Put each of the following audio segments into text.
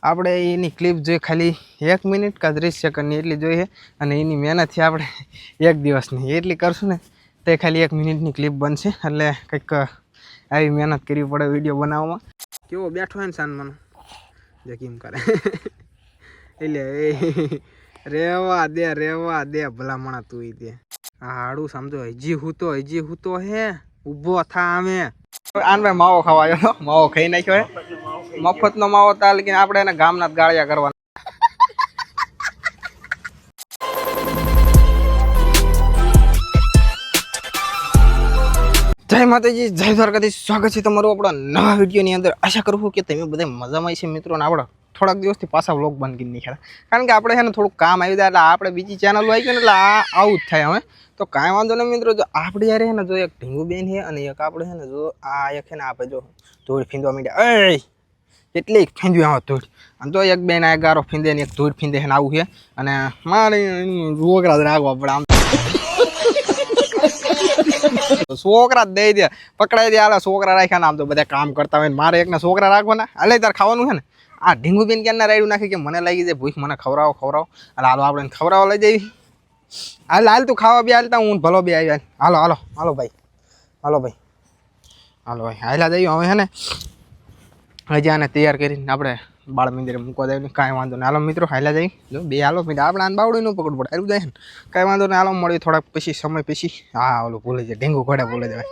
આપણે એની ક્લિપ જોઈ ખાલી 1 મિનિટ કે 30 સેકન્ડની એટલી જોઈ છે અને એની મહેનતથી આપણે 1 દિવસની એટલી કરશું ને તે ખાલી 1 મિનિટની ક્લિપ બનશે એટલે કંઈક આવી મહેનત કરવી પડે વિડીયો બનાવવામાં. કેવો બેઠો હોય ને સાનમાનો જે કેમ કરે એટલે રેવા દે ભલામણા તું દે આ હાડું સમજો હજી હું તો હે ઊભો થા અમે આને માવો ખવાયો માવો ખાઈ નાખ્યો હે મફતનો માવો તા લેકિન આપણે એને ગામના ગાળિયા કરવાના. જય માતાજી, જય દ્વારકાધીશ. સ્વાગત છે તમારું આપણા નવા વિડીયોની અંદર. આશા કરું છું કે તમે બધા મજામાં છે મિત્રો. ને આપણે થોડાક દિવસથી પાછા વ્લોગ બંધ કરી નાખ્યા કારણ કે આપણે છે ને થોડુંક કામ આવી જાય એટલે આપણે બીજી ચેનલો આવી ગયું એટલે આવું જ થાય હવે તો કાંઈ વાંધો નહીં મિત્રો. જો આપણે યારે છે ને જો એક ઢીંગુબેન છે અને એક આપણે છે ને જો આ એક છે ને આપણે જો ધૂળ ફીંદવા માંડ્યા કેટલી ફીંદ્યું આવે ધૂળ અને તો એક બેન આ ગારો ફીંદે ને એક ધૂળ ફીંદે ને આવું છે અને મારે રોકડા રાખવા પડે આમ છોકરા દઈ દે પકડાઈ દે હાલે છોકરા રાખ્યા ને આમ તો બધા કામ કરતા હોય મારે એકને છોકરા રાખવાના હાલે તાર ખાવાનું છે ને આ ઢીંગુબેન ક્યાં રાયડું નાખી કે મને લાગી જાય ભૂખ મને ખવડાવો એટલે હાલો આપણે ખવડાવવા લઈ જઈએ. હાલ તું ખાવા બી હાલતા હું ભલો બી આવી હાલો ભાઈ હાલા જઈએ હવે હે ને હજી આને તૈયાર કરીને આપણે બાળ મંદિરે મૂકવા જાય કાંઈ વાંધો નહીં. હાલો મિત્રો હાલા જાય જો બે હાલો મિત્રો આપણે આને બાવડું ન પકડવું પડે આવ્યું જાય ને કાંઈ વાંધો નહીં. હાલો મળીએ થોડાક પછી સમય પછી. હા ઓલું ભૂલે જાય ઢીંગુ ઘોડે ભૂલે જાય.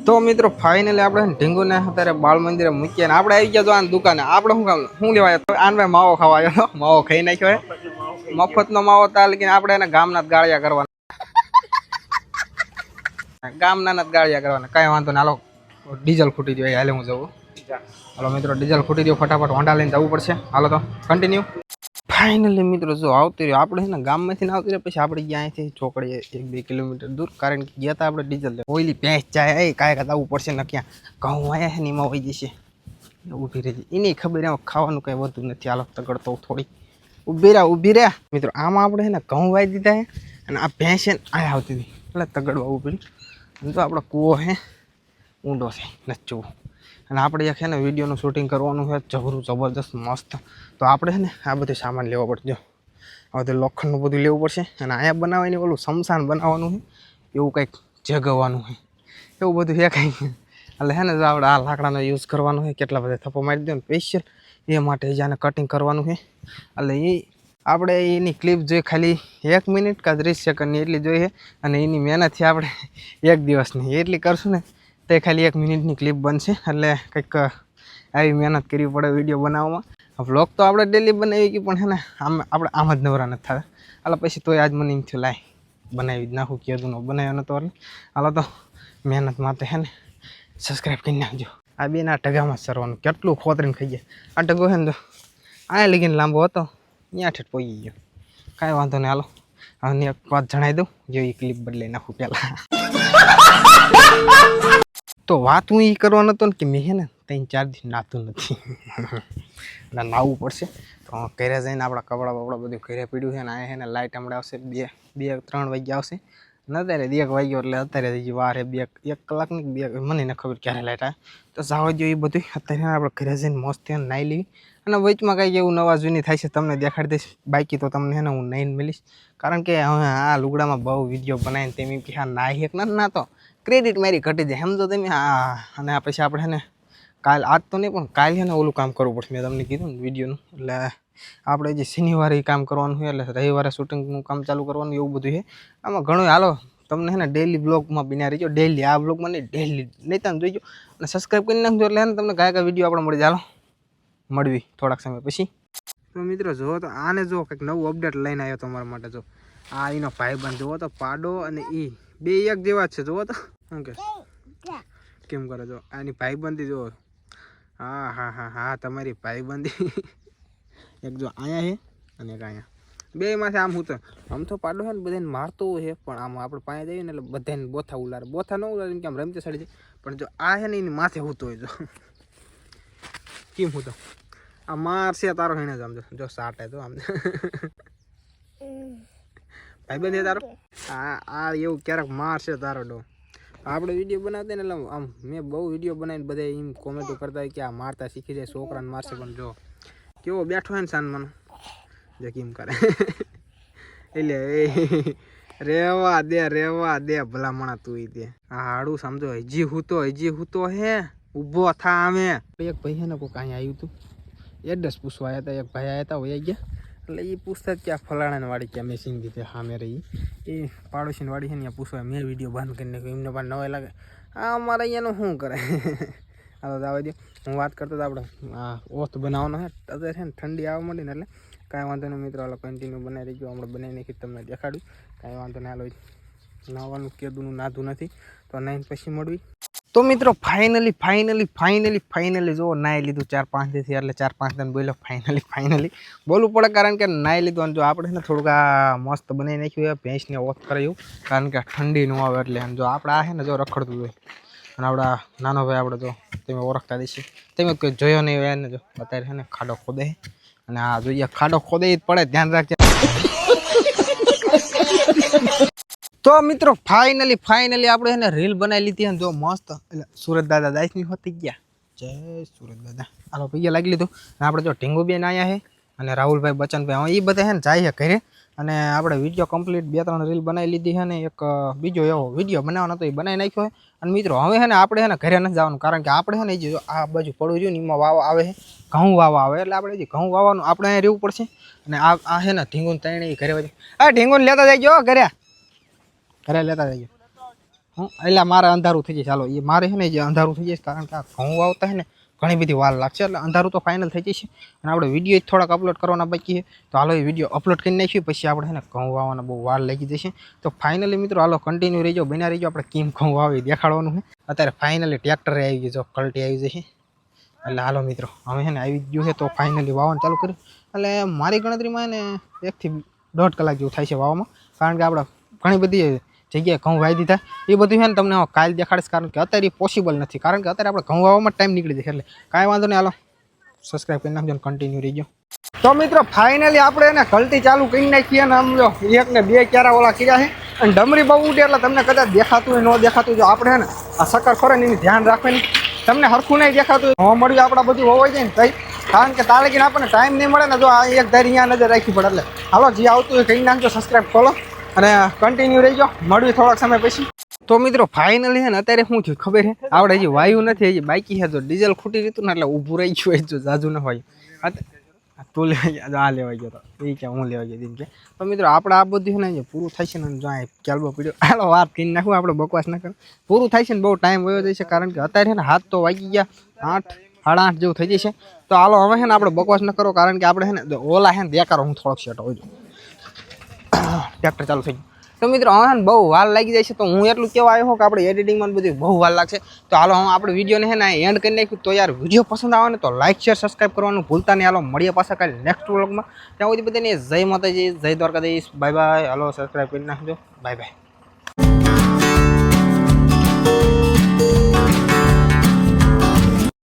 તો મિત્રો ફાઇનલી આપણે ઢીંગુને અત્યારે બાળ મંદિરે મૂકીએ ને આપણે આવી ગયા તો આ દુકાને આપણે શું કામ શું લેવાય આને માવો ખવાયો માવો ખાઈ નાખ્યો હે મફતનો માવો તા લેકિન આપણે એને ગામના ગાળિયા કરવાના કાંઈ વાંધો નહીં. હાલો ડીઝલ ખૂટી જાય હાલે હું જવું. હાલો મિત્રો ડીઝલ ખૂટી દો ફટાફટ હોન્ડા લઈને જવું પડશે. હાલો તો કન્ટિન્યુ. ફાઇનલી મિત્રો જો આવતી રહ્યો આપણે છે ને ગામમાંથી આવતી રહ્યો પછી આપણે ગયા અહીંથી ચોકડીએ 1-2 કિલોમીટર દૂર કારણ કે ગયા હતા આપણે ડીઝલ ઓઈલી ભેંસ જાય કાંઈ આવવું પડશે ને ક્યાં ઘઉં આવ્યા છે ને એમાં વહી જશે ઊભી રહી એની ખબર એમાં ખાવાનું કંઈ વધુ નથી. હાલો તગડતો થોડી ઊભી રહ્યા મિત્રો. આમાં આપણે છે ને ઘઉં વાઈ દીધા છે અને આ ભેંસ છે ને આ આવતી હતી એટલે તગડવા ઊભી તો આપણો કૂવો છે ઊંડો છે નચવું અને આપણે એક છે ને વિડીયોનું શૂટિંગ કરવાનું છે જબરદસ્ત મસ્ત. તો આપણે છે ને આ બધું સામાન લેવો પડશે. હવે તો લોખંડનું બધું લેવું પડશે અને અહીંયા બનાવવાની ઓલું શમશાન બનાવવાનું છે એવું કંઈક જગવવાનું છે એવું બધું છે કંઈક એટલે છે ને જો આપણે આ લાકડાનો યુઝ કરવાનો છે કેટલા બધા થપ્પો મારી દો ને સ્પેશિયલ એ માટે જાને કટિંગ કરવાનું છે એટલે એ આપણે એની ક્લિપ જોઈ ખાલી 1 મિનિટ કે 30 સેકન્ડની એટલી જોઈ છે અને એની મહેનતથી આપણે 1 દિવસની એટલી કરશું ને તે ખાલી 1 મિનિટની ક્લિપ બનશે એટલે કંઈક આવી મહેનત કરવી પડે વિડીયો બનાવવામાં. વ્લોગ તો આપણે ડેલી બનાવી ગઈ પણ છે ને આપણે આમ જ નવરા નથી થતા એટલે પછી તોય આજ મને એમ થયું લાય બનાવી જ નાખું કીધું ન બનાવ્યો નતો એટલે હાલો તો મહેનત માટે છે ને સબસ્ક્રાઈબ કરી નાખજો. આ બેન આ ટગામાં જ સરવાનું કેટલું ખોતરીને ખાઈ ગયા. આ ટગો છે ને તો આ લગીને લાંબો હતો ત્યાં ઠેઠ પહોંચી ગયો કાંઈ વાંધો નહીં. હાલો હવે એક વાત જણાવી દઉં જો એ ક્લિપ બદલાઈ નાખું પહેલાં તો વાત હું એ કરવાનો હતો ને કે મેં છે ને 3-4 દિવસ નાતું નથી એટલે નાહવું પડશે. તો ઘરે જઈને આપણા કપડાં બધું ઘરે પીડ્યું છે ને આ છે ને લાઇટ હમણાં આવશે 2-3 વાગ્યા આવશે ને અત્યારે 1 વાગ્યો એટલે અત્યારે હજી વાર 1 કલાકની 2 મને ન ખબર ક્યારે લાઇટ આવે તો જવા દો એ બધું. અત્યારે આપણે ઘરે જઈને મસ્ત નાહી લેવી અને વચમાં કાંઈક એવું નવા જૂની થાય છે તમને દેખાડી દઈશ. બાકી તો તમને છે ને હું નાહીને મળીશ કારણ કે હવે આ લુગડામાં બહુ વિડીયો બનાવીને તેમ કે હા નાહી એક ના તો ક્રેડિટ મારી ઘટી જાય સમજો તમે. હા અને આ પછી આપણે છે ને કાલ આજ તો નહીં પણ કાલે છે ને ઓલું કામ કરવું પડશે મેં તમને કીધું ને વિડીયોનું એટલે આપણે જે શનિવારે કામ કરવાનું છે એટલે રવિવારે શૂટિંગનું કામ ચાલુ કરવાનું એવું બધું છે આમાં ઘણું. હાલો તમને છે ને ડેલી બ્લોગમાં બિના રહીજો ડેલી આ બ્લોગમાં નહીં ડેલી નહીં તમે જોઈજો અને સબસ્ક્રાઈબ કરી નાખજો એટલે ને તમને કયા વિડીયો આપણે મળી જાય. હાલો મળવી થોડાક સમય પછી. તો મિત્રો જુઓ તો આને જો કંઈક નવું અપડેટ લઈને આવ્યો તમારા માટે. જો આ એનો ભાઈબંધ જુઓ તો પાડો અને એ બે એક જેવા જ છે. જુઓ તો શું કે કેમ કરે જો આની ભાઈબંધી જુઓ. હા તમારી ભાઈબંધી એક જો અહીંયા છે અને એક અહીંયા બેમાંથી આમ હું તો આમ તો પાડો છે ને બધાને મારતો હોય પણ આમ આપણે પાસે જઈએ ને એટલે બધાને બોથા ઉલારે બોથા ન ઉલારે કે આમ રમતી સાડી છે પણ જો આ છે ને એની માથે હોતો હોય જો કેમ હું તો આ મારશે તારો હેણે જ આમ જો સાટે તો આમ ભાઈબંધ છે તારો આ એવું ક્યારેક મારશે તારો ડો. આપણે વિડીયો બનાવતા ને એટલે આમ મેં બહુ વિડીયો બનાવીને બધા એમ કોમેન્ટો કરતા હોય કે આ મારતા શીખી જાય છોકરાને મારશે પણ જો કેવો બેઠો હે ને સાનમાનો જે કેમ કરે એટલે રેવા દે ભલામણા તું દે આ હાડું સમજો હજી હું તો હે ઊભો થા અમે એક ભાઈ હે ને કોઈ કાંઈ આવ્યું હતું એડ્રેસ પૂછવા આવ્યા હતા એક ભાઈ આવ્યા હતા વયા ગયા એટલે એ પૂછતા જ કે આ ફલાણાની વાડી ક્યાં મેં સિંગ દીધી સામે રહી એ પાડોશીની વાડી છે ને ત્યાં પૂછવા મેં વિડીયો બંધ કરીને નાખ્યો એમને પણ નવાય લાગે આ અમારે અહીંયાનું શું કરે હાલો જવા દે હું વાત કરતો હતો આપણે આ ઓથ બનાવવાનો છે અત્યારે છે ને ઠંડી આવવા માંડી ને એટલે કાંઈ વાંધો નહીં મિત્રો હાલો કન્ટિન્યુ બનાવી રહી ગયો આપણે બનાવી નાખી તમને દેખાડ્યું કાંઈ વાંધો નહીં હાલો નાવાનું કેદુનું નાધું નથી તો નાઈને પછી મળવી તો મિત્રો ફાઇનલી જો નાહી લીધું 4-5 દિવસથી એટલે 4-5 દિન બોલ્યો ફાઇનલી બોલવું પડે કારણ કે નાહી લીધું અને જો આપણે ને થોડુંક આ મસ્ત બનાવી નાખ્યું ભેંસને ઓત કરાયું કારણ કે ઠંડી ન આવે એટલે જો આપણે આ છે ને જો રખડતું હોય અને આપણા નાનો ભાઈ આપણે જો તમે ઓળખતા દેશે તમે કોઈ જોયો નહીં હોય એને જો અત્યારે છે ને ખાડો ખોદે અને આ જોઈએ ખાડો ખોદે જ પડે ધ્યાન રાખજે તો મિત્રો ફાઇનલી આપણે એને રીલ બનાવી લીધી અને જો મસ્ત એટલે સુરત દાદા દાઈસની હોતી ગયા જય સુરત દાદા હાલો પૈયા લાગી લીધું અને આપણે જો ઢીંગુ બેન આવ્યા છે અને રાહુલભાઈ બચ્ચનભાઈ એ બધા છે ને જાય છે ઘરે અને આપણે વિડીયો કમ્પ્લીટ 2-3 રીલ બનાવી લીધી છે ને એક બીજો એવો વિડીયો બનાવવાનો હતો એ બનાવી નાખ્યો છે અને મિત્રો હવે છે ને આપણે છે ને ઘરે નથી જવાનું કારણ કે આપણે છે ને જે આ બાજુ પડવું જોઈએ ને એમાં વાવા આવે છે ઘઉં વાવા આવે એટલે આપણે જે ઘઉં વાવવાનું આપણે અહીંયા રહેવું પડશે અને આ છે ને ઢીંગુને ત્રણે ઘરે વાજે આ ઢીંગુને લેતા જઈજો ઘરે લેતા જઈએ હું એટલે મારે અંધારું થઈ જાય ચાલો એ મારે છે ને જે અંધારું થઈ જાય કારણ કે આ ઘઉં વાવતા છે ને ઘણી બધી વાર લાગશે એટલે અંધારું તો ફાઇનલ થઈ જશે અને આપણે વિડીયો થોડાક અપલોડ કરવાના બાકી છે તો હાલો એ વિડીયો અપલોડ કરી નાખીએ પછી આપણે છે ને ઘઉં વાવવાના બહુ વાર લાગી જશે તો ફાઇનલી મિત્રો હાલો કન્ટિન્યુ રહીજો બન્યા રહીજો આપણે કેમ ઘઉં વાવી દેખાડવાનું છે અત્યારે ફાઇનલી ટ્રેક્ટરે આવી ગયું જો કલ્ટી આવી જશે એટલે હાલો મિત્રો હવે છે ને આવી ગયું છે તો ફાઇનલી વાવવાનું ચાલુ કર્યું એટલે મારી ગણતરીમાં એને 1 થી 1.5 કલાક જેવું થાય છે વાવવામાં કારણ કે આપણે ઘણી બધી જગ્યાએ ઘઉં વાવી દીધા એ બધું છે ને તમને કાલ દેખાડીશ કારણ કે અત્યારે પોસિબલ નથી કારણ કે અત્યારે આપણે ઘઉં વાવવામાં ટાઈમ નીકળી જશે એટલે કાંઈ વાંધો નહીં હાલો સબસ્ક્રાઈબ કરી નાખજો કન્ટિન્યુ રહીજો તો મિત્રો ફાઇનલી આપણે એને કલ્ટી ચાલુ કરી નાખીએ અને આમ જો 1 ને 2 ક્યારા ઓલા કર્યા છે અને ડમરી બહુ ઉડે એટલે તમને કદાચ દેખાતું હોય ન દેખાતું જો આપણે ને આ સકર ખોરે ને એની ધ્યાન રાખવાની તમને હરખું નહીં દેખાતું હોય મળ્યું આપણા બધું હોવાઈ જાય ને તઈ કારણ કે તારે લગીને આપણને ટાઈમ નહીં મળે ને જો આ એક ધારી અહીંયા નજર રાખવી પડે એટલે હાલો જે આવતું હોય કરી નાખજો સબસ્ક્રાઈબ ખોલો અને કન્ટિન્યુ રહીજો મળવી થોડાક સમય પછી તો મિત્રો ફાઇનલી છે ને અત્યારે શું થયું ખબર છે આપણે હજી વાયુ નથી હજી બાકી છે તો ડીઝલ ખૂટી રહ્યું ને એટલે ઊભું રહી ગયું જો જાજુ ન હોય તું લેવા ગયો આ લેવા ગયો તો એ કે હું લેવા ગયો દીન કે તો મિત્રો આપણે આ બધું છે ને પૂરું થાય છે ને જો આ કેલ્બો પીડ્યો હાલો વાત કરી નાખું આપણે બકવાસ ના કરે પૂરું થાય છે ને બહુ ટાઈમ વયો જાય છે કારણ કે અત્યારે છે ને હાથ તો વાગી ગયા 8-8:30 જેવું થઈ જશે તો હાલો હવે છે ને આપણે બકવાસ ન કરો કારણ કે આપણે છે ને ઓલા છે ને દેખાડો હું થોડોક સેટ હોય ટ્રેક્ટર ચાલુ થઈ ગયું તો મિત્રો હવે બહુ વાર લાગી જાય છે તો હું એટલું કહેવા આવ્યો કે આપણે એડિટિંગમાં બધું બહુ વાર લાગશે તો હાલો હું આપણે વિડીયોને છે ને એન્ડ કરી નાખ્યું તો યાર વિડીયો પસંદ આવે ને તો લાઈક શેર સબસ્ક્રાઈબ કરવાનું ભૂલતા નહીં હાલો મળીએ પાછા કાલે નેક્સ્ટ વ્લોગમાં ત્યાં સુધી બધાને જય માતાજી જય દ્વારકાધીશ બાય હાલો સબસ્ક્રાઈબ કરી નાખજો બાય